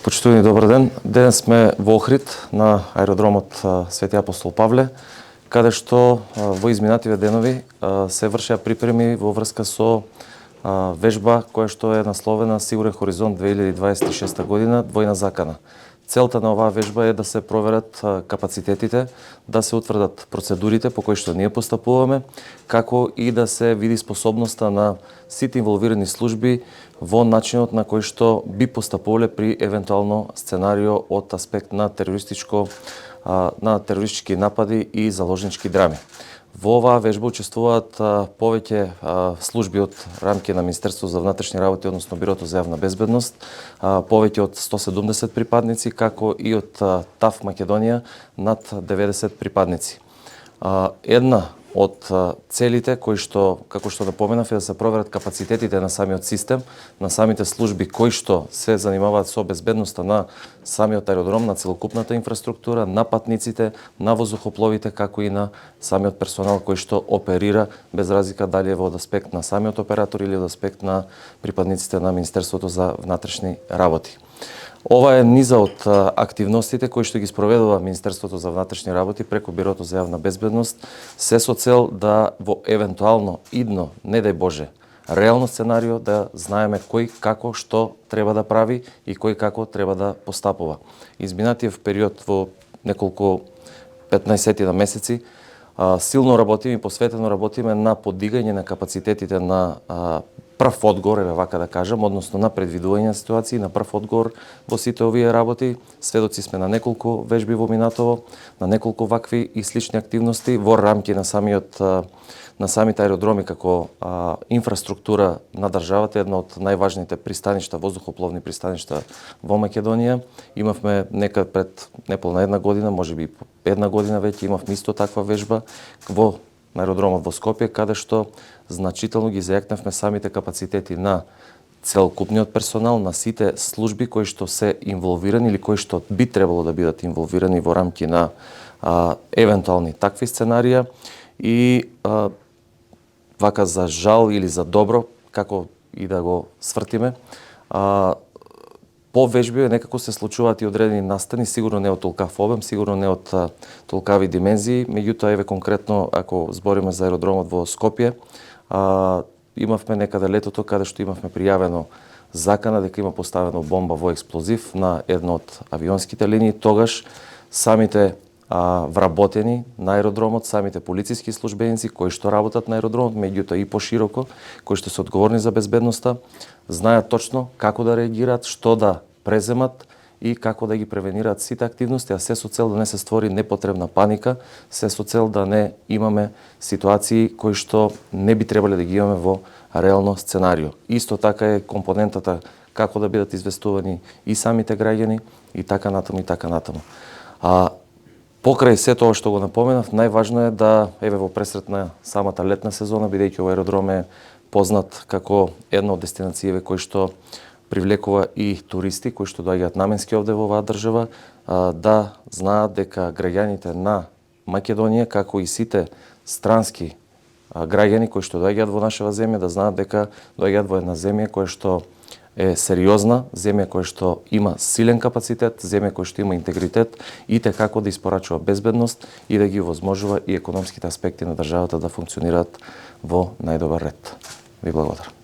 Почитувани, добар ден. Денес сме во Охрид на аеродромот Свети Апостол Павле, каде што во изминативе денови се вршеа припреми во врска со вежба која што е насловена Сигурен хоризонт 2026 година, двојна закана. Целта на оваа вежба е да се проверат капацитетите, да се утврдат процедурите по кои што ние постапуваме, како и да се види способноста на сите инволвирани служби во начинот на кој што би постапувале при евентуално сценарио од аспект на терористички напади и заложнички драми. Во оваа вежба учествуваат повеќе служби од рамки на Министерството за внатрешни работи, односно Бирото за јавна безбедност, повеќе од 170 припадници, како и од ТАФ Македонија над 90 припадници. Една од целите кои што, како што напоменав, е да се проверат капацитетите на самиот систем, на самите служби кои што се занимаваат со безбедноста на самиот аеродром, на целокупната инфраструктура, на патниците, на воздухопловите, како и на самиот персонал кој што оперира, без разлика дали е во аспект на самиот оператор или од аспект на припадниците на Министерството за внатрешни работи. Ова е низа од активностите кои што ги спроведува Министерството за внатрешни работи преку Бирото за јавна безбедност, се со цел да во евентуално идно, не дај Боже, реално сценарио да знаеме кој како што треба да прави и кој како треба да постапува. Изминатиот период во неколку 15 на месеци силно работиме и посветено работиме на подигање на капацитетите на прв одговор, еве вака да кажам, односно на предвидување на ситуации, на прв одговор во сите овие работи. Сведоци сме на неколку вежби во минатово, на неколку вакви и слични активности во рамки на самите аеродроми како инфраструктура на државата, една од најважните пристаништа, воздухопловни пристаништа во Македонија. Имавме некад пред неполна една година, можеби една година веќе имавме исто таква вежба во на аеродромот во Скопје, каде што значително ги зајакнавме самите капацитети на целокупниот персонал, на сите служби кои што се инволвирани или кои што би требало да бидат инволвирани во рамки на евентуални такви сценарија и вака за жал или за добро, како и да го свртиме, по вежби некако се случуваат и одредени настани, сигурно не од толкав обем, сигурно не од толкави димензии, меѓутоа еве конкретно ако збориме за аеродромот во Скопје, имавме некаде летото каде што имавме пријавено закана дека има поставено бомба во експлозив на една од авионските линии. Тогаш самите вработени на аеродромот, самите полициски службеници кои што работат на аеродромот, меѓутоа и пошироко, кои што се одговорни за безбедноста, знаат точно како да реагираат, што да преземат и како да ги превенираат сите активности, а се со цел да не се створи непотребна паника, се со цел да не имаме ситуации кои што не би требале да ги имаме во реално сценарио. Исто така е компонентата како да бидат известувани и самите граѓани и така натаму и така натаму. Покрај се тоа што го напоменав, најважно е да, еве во пресрет на самата летна сезона, бидејќи овој аеродром е познат како една од дестинациите кои што привлекува и туристи кои што доаѓаат наменски овде во оваа држава, да знаат дека граѓаните на Македонија, како и сите странски граѓани кои што доаѓаат во нашава земја, да знаат дека доаѓаат во една земја која што е сериозна, земја која што има силен капацитет, земја која што има интегритет и те како да испорачува безбедност и да ги овозможува и економските аспекти на државата да функционираат во најдобар ред. Ви благодарам.